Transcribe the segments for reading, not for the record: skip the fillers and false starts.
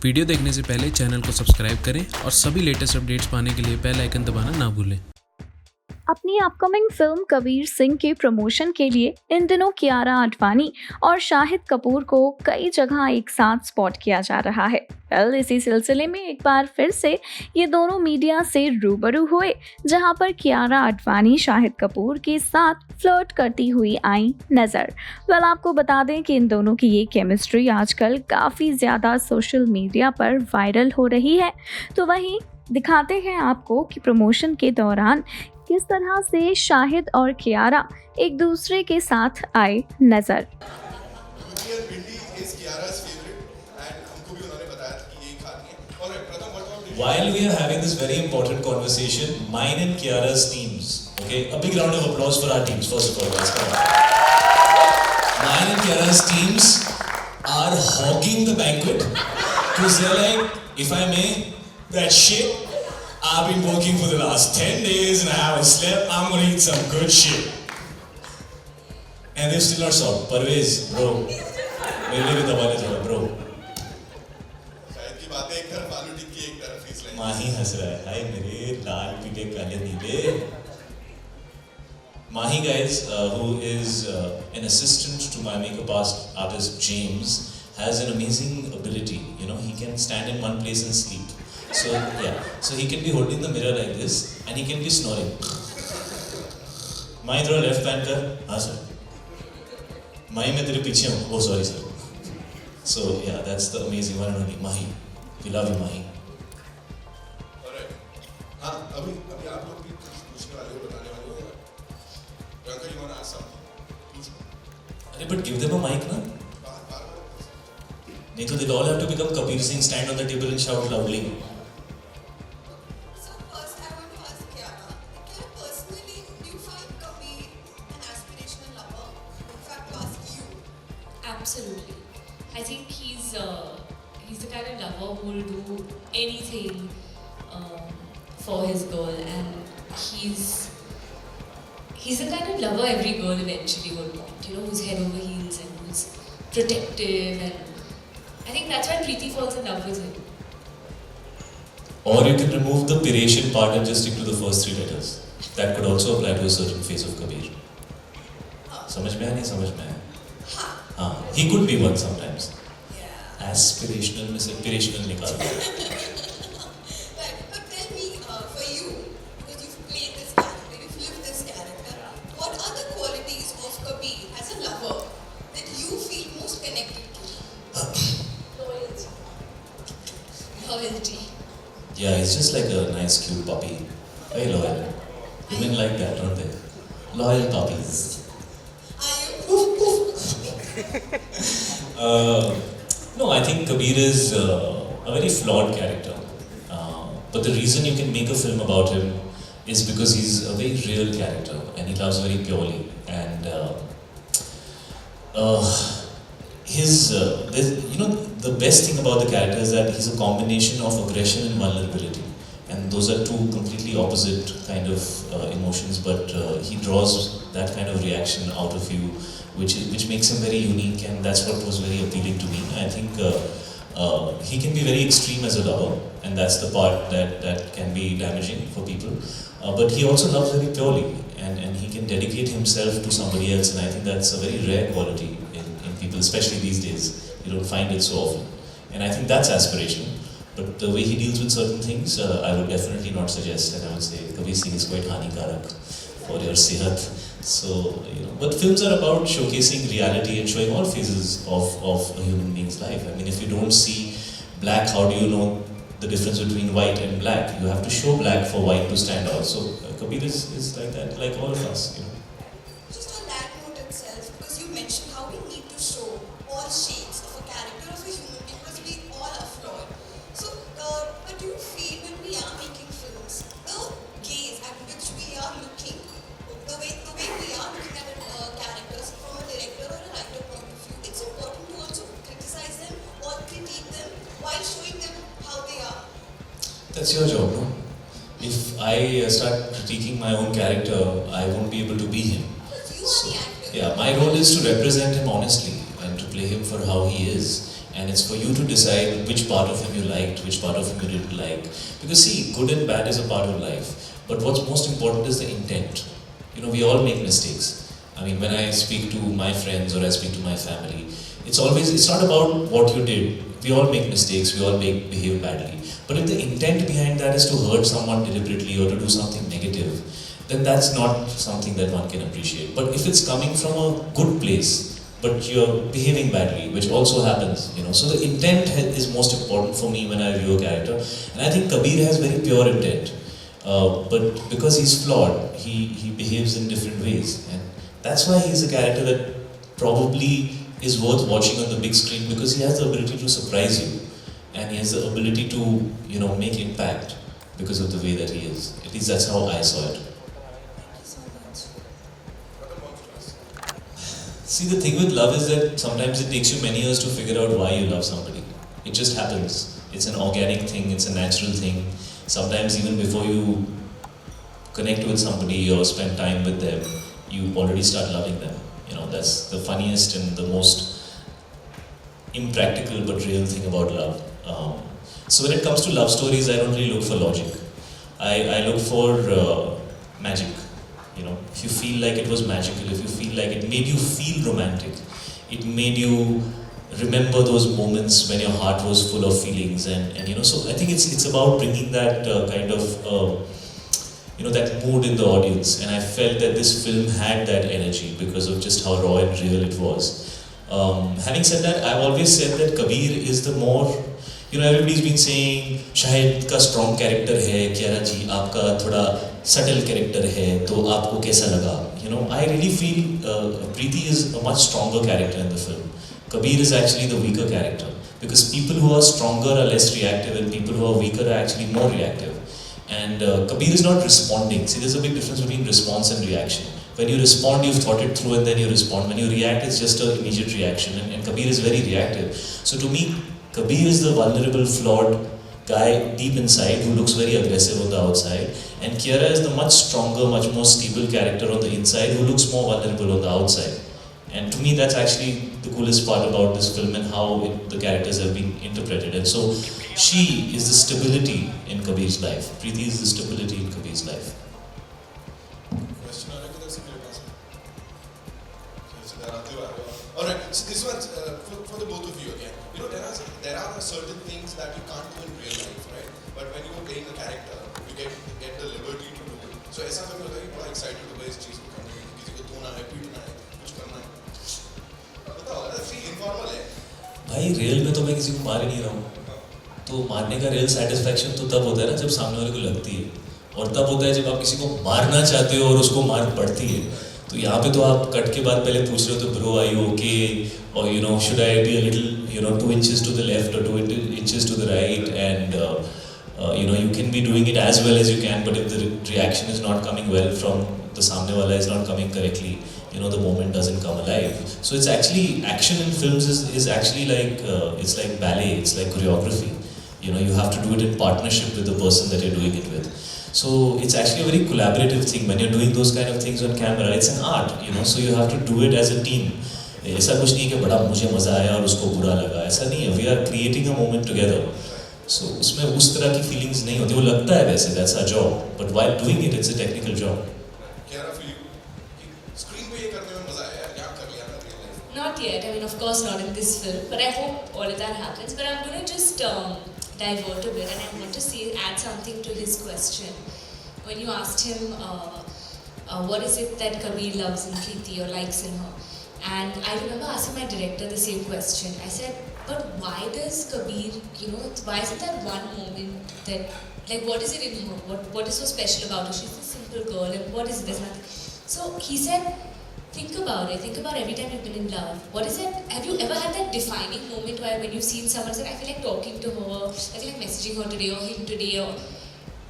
Video देखने से पहले चैनल को सब्सक्राइब करें और सभी लेटेस्ट अपडेट्स पाने के लिए बेल आइकन दबाना ना भूलें। अपनी अपकमिंग फिल्म कबीर सिंह के प्रमोशन के लिए इन दिनों कियारा आडवाणी और शाहिद कपूर को कई जगह एक साथ स्पॉट किया जा रहा है। इसी सिलसिले में एक बार फिर से ये दोनों मीडिया से रूबरू हुए, जहां पर कियारा आडवाणी शाहिद कपूर के साथ फ्लर्ट करती हुई आई नजर। आपको बता दें कि इन दोनों की ये केमिस्ट्री आजकल काफ़ी ज़्यादा सोशल मीडिया पर वायरल हो रही है। तो वहीं दिखाते हैं आपको कि प्रमोशन के दौरान किस तरह से शाहिद और कियारा एक दूसरे के साथ आए नजर। While we are having this very important conversation, mine and Kiara's teams, okay, a big round of applause for our teams, first of all, guys, come on. Mine and Kiara's teams are hogging the banquet, because they're like, if I may, that shit, I've been working for the last 10 days and I haven't slept, I'm gonna eat some good shit. And they've still not stopped. Parvez, bro, मेरे लिए भी दबाने थोड़ा, bro. माही हंस रहा है, हाय मेरे लाल पीले काले नीले. Mahi, guys, who is an assistant to my makeup artist James, has an amazing ability. You know, he can stand in one place and sleep. So yeah, so he can be holding the mirror like this, and he can be snoring. Mahi, थोड़ा left hand कर, हाँ sir. Mahi, मैं तेरे पीछे हूँ. Oh sorry sir. So yeah, that's the amazing one and only Mahi. We love you, Mahi. हाँ, अभी आप लोग भी पूछने वाले हो, बताने वाले हो। Priyanka, you want to ask something? अरे but give them a mic ना. नहीं तो they'll all have to become Kabir Singh, stand on the table and shout loudly. So first I want to ask Kiara, personally, do you find Kabir an aspirational lover? In fact, to ask you. Absolutely. I think he's the kind of lover who will do anything for his girl, and he's the kind of lover every girl eventually would want. You know, who's head over heels and who's protective, and I think that's why Preeti falls in love with him. Or you can remove the Piratian part and just stick to the first three letters. That could also apply to a certain phase of Kabir. समझ में आया नहीं समझ में आया? हाँ, he could be one sometimes. Yeah. Aspirational में से Pirational निकाल दो. Right, but tell me, for you, because you've played this character, you've lived this character, what are the qualities of Kabir as a lover that you feel most connected to? Loyalty. Yeah, he's just like a nice, cute puppy. Very loyal. Women like that, don't they? Loyal puppies. Are you? No, I think Kabir is a very flawed character. But the reason you can make a film about him is because he's a very real character and he loves very purely. And the best thing about the character is that he's a combination of aggression and vulnerability. And those are two completely opposite kind of emotions, but he draws that kind of reaction out of you, which makes him very unique, and that's what was very appealing to me. I think he can be very extreme as a lover, and that's the part that can be damaging for people. But he also loves very purely, and he can dedicate himself to somebody else, and I think that's a very rare quality in people, especially these days. You don't find it so often, and I think that's aspirational. But the way he deals with certain things, I would definitely not suggest, and I would say Kabir Singh is quite hanikarak for your sehat. So, you know, but films are about showcasing reality and showing all phases of a human being's life. I mean, if you don't see black, how do you know the difference between white and black? You have to show black for white to stand out. So Kabir is like that, like all of us, you know. Just on that note itself, because you mentioned how we need to show all shades of a character of a human being, because we all are flawed. So, but do you feel when we are making films, the gaze at which we are looking, the way we are looking at characters from a director or a writer point of view, it's important to also criticize them or critique them while showing them how they are. That's your job, no? If I start critiquing my own character, I won't be able to be him. You are the actor. Yeah, my role is to represent him honestly and to play him for how he is. And it's for you to decide which part of him you liked, which part of him you didn't like. Because see, good and bad is a part of life. But what's most important is the intent. You know, we all make mistakes. I mean, when I speak to my friends or I speak to my family, it's not about what you did. We all make mistakes, we all behave badly. But if the intent behind that is to hurt someone deliberately or to do something negative, then that's not something that one can appreciate. But if it's coming from a good place, but you're behaving badly, which also happens, you know. So the intent is most important for me when I view a character. And I think Kabir has very pure intent. But because he's flawed, he behaves in different ways. And that's why he's a character that probably is worth watching on the big screen, because he has the ability to surprise you. And he has the ability to, you know, make impact because of the way that he is. At least that's how I saw it. See, the thing with love is that sometimes it takes you many years to figure out why you love somebody. It just happens. It's an organic thing, it's a natural thing. Sometimes even before you connect with somebody or spend time with them, you already start loving them. You know, that's the funniest and the most impractical but real thing about love. So when it comes to love stories, I don't really look for logic. I look for magic. You know, if you feel like it was magical, if you feel like it made you feel romantic, it made you remember those moments when your heart was full of feelings, and you know, so I think it's about bringing that kind of you know, that mood in the audience, and I felt that this film had that energy because of just how raw and real it was. Having said that, I've always said that Kabir is the more, you know, everybody's been saying Shahid का strong character है, Kiara जी आपका थोड़ा subtle character है, तो आपको कैसा लगा? You know, I really feel Preeti is a much stronger character in the film. Kabir is actually the weaker character, because people who are stronger are less reactive and people who are weaker are actually more reactive. And Kabir is not responding. See, there's a big difference between response and reaction. When you respond, you've thought it through and then you respond. When you react, it's just an immediate reaction, and Kabir is very reactive. So to me, Kabir is the vulnerable, flawed guy deep inside who looks very aggressive on the outside, and Kiara is the much stronger, much more stable character on the inside who looks more vulnerable on the outside. And to me, that's actually the coolest part about this film and how the characters have been interpreted. And so, she is the stability in Kabir's life. Preeti is the stability in Kabir's life. Question आ रहा है किधर से मेरे पास? Alright, so this one's for the both of you again. You know, there are certain things that you can't do in real life, right? But when you are playing a character, you get the liberty to do it. So ऐसा कभी होता है कि बड़ा excited होता है इस चीज़ को करने के लिए, किसी को धोना है, पीटना है, कुछ करना है. बताओ, ऐसे informal है. भाई रियल में तो मैं किसी को मार ही नहीं रहा हूँ. तो मारने का रियल सेटिस्फैक्शन तो तब होता है ना जब सामने वाले को लगती है, और तब होता है जब आप किसी को मारना चाहते हो और उसको मार पड़ती है. तो यहाँ पे तो आप कट के बाद पहले पूछ रहे हो तो ब्रो आई ओके, और you know should I be a little you know 2 inches to the left or 2 inches to the right, and you know, you can be doing it as well as you can, but if the reaction is not coming well from the samne wala is not coming correctly, you know, the moment doesn't come alive. So it's actually, action in films is actually like it's like ballet, it's like choreography. You know, you have to do it in partnership with the person that you're doing it with. So it's actually a very collaborative thing. When you're doing those kind of things on camera, it's an art, you know, so you have to do it as a team. ऐसा कुछ नहीं है कि बड़ा मुझे मज़ा आया और उसको बुरा लगा, ऐसा नहीं है. We are creating a moment together. So उसमें उस तरह की feelings नहीं होती. वो लगता है वैसे, that's our job, but while doing it, it's a technical job. Kiara, for you, screen पे ये करने में मजा आया यार, क्या कर लिया ना real life? Not yet. I mean, of course, not in this film. But I hope all of that happens. But I'm going to just divert a bit, and I want to add something to his question. When you asked him, what is it that Kabir loves in Preeti or likes in her? And I remember asking my director the same question. I said, but why does Kabir, you know, why is it that one moment that, like, what is it in her? What is so special about her? She's a simple girl, and what is it? There's nothing. So he said, think about it. Think about every time you've been in love. What is it? Have you ever had that defining moment where when you've seen someone, said, I feel like talking to her, I feel like messaging her today or him today, or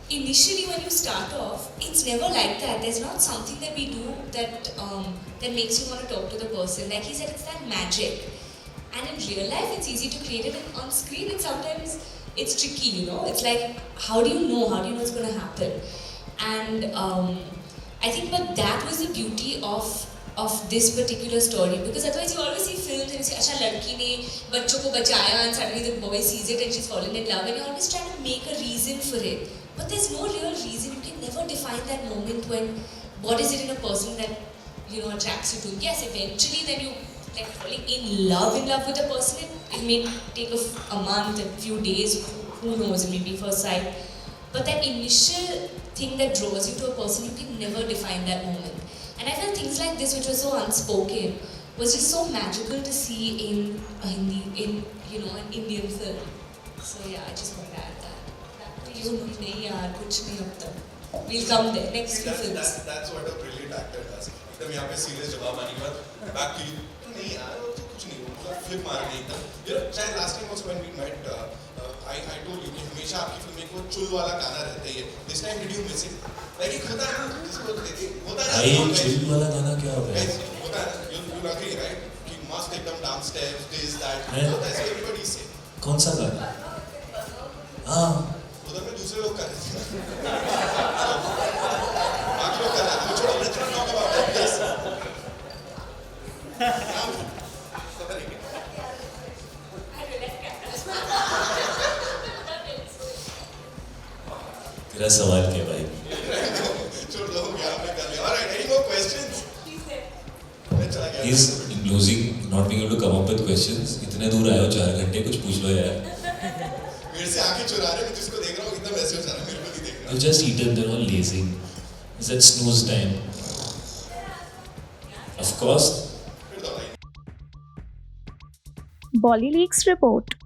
initially when you start off, it's never like that. There's not something that we do that that makes you want to talk to the person. Like he said, it's that magic. And in real life, it's easy to create it, and on screen, and sometimes it's tricky, you know. It's like, how do you know? How do you know it's going to happen? And I think, but that was the beauty of of this particular story, because otherwise you always see films and you say, "Acha, ladki ne bachcho ko bachaya," and suddenly the boy sees it and she's fallen in love, and you're always trying to make a reason for it. But there's no real reason. You can never define that moment when what is it in a person that attracts you to. Yes, eventually then you like falling in love with a person. It may take a month, a few days, who knows, maybe first sight. But that initial thing that draws you to a person, you can never define that moment. And I felt things like this, which was so unspoken, was just so magical to see in a an Indian film. So yeah, I just want to add that. Back to you, nahi yaar, kuch nahi ab tak. We'll come there. Next few films. That's what a brilliant actor does. एकदम यहाँ पे serious जवाब आने के बाद back to you नहीं यार वो तो कुछ नहीं मतलब फ्लिप मारने एकदम शायद last time also when we met I told you कि हमेशा आपकी फिल्म में वो चुल वाला गाना रहता ही है. This time did you miss it? Like एक होता है ना जिसको होता है भाई चुल वाला गाना क्या हो गया? होता है you agree right कि मस्त एकदम डांस स्टेप्स this that होता है everybody से. कौन सा गाना? हाँ. उधर में दूसरे लोग कर रहे थे. बाकी लोग कर रहे थे. छोड़ो let's not talk about that. Yes. तेरा सवाल क्या भाई? छोड़ दो यार मैं कर लिया. Alright, any more questions? He's losing, not being able to come up with questions. इतने दूर आए हो 4 घंटे, कुछ पूछ लो यार. मेरे से आंखें चुरा रहे हो, मैं जिसको देख रहा हूँ एकदम वैसे हो जा रहा है, मेरे को नहीं देख रहा. You just eaten, they're all lazy. It's at snooze time. Of course. Bolly Leaks report.